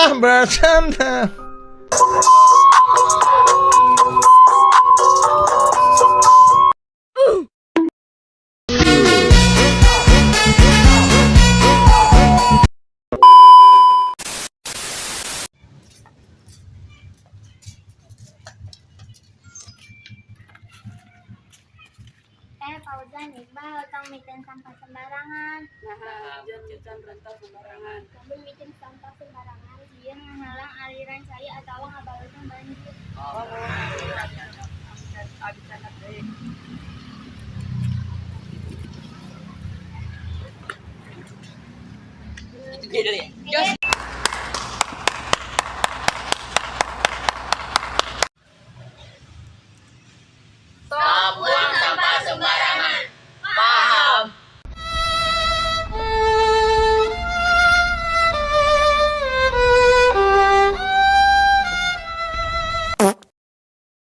Tetaplah bersama. Fauzan, Iqbal, tong bikin sampah sembarangan. Nah, jangan bikin rantau sembarangan. Kamu bikin sampah sembarangan, dia menghalang aliran cai atau ngabalutkan banjir. Oh, abis anak deh. Gitu ya.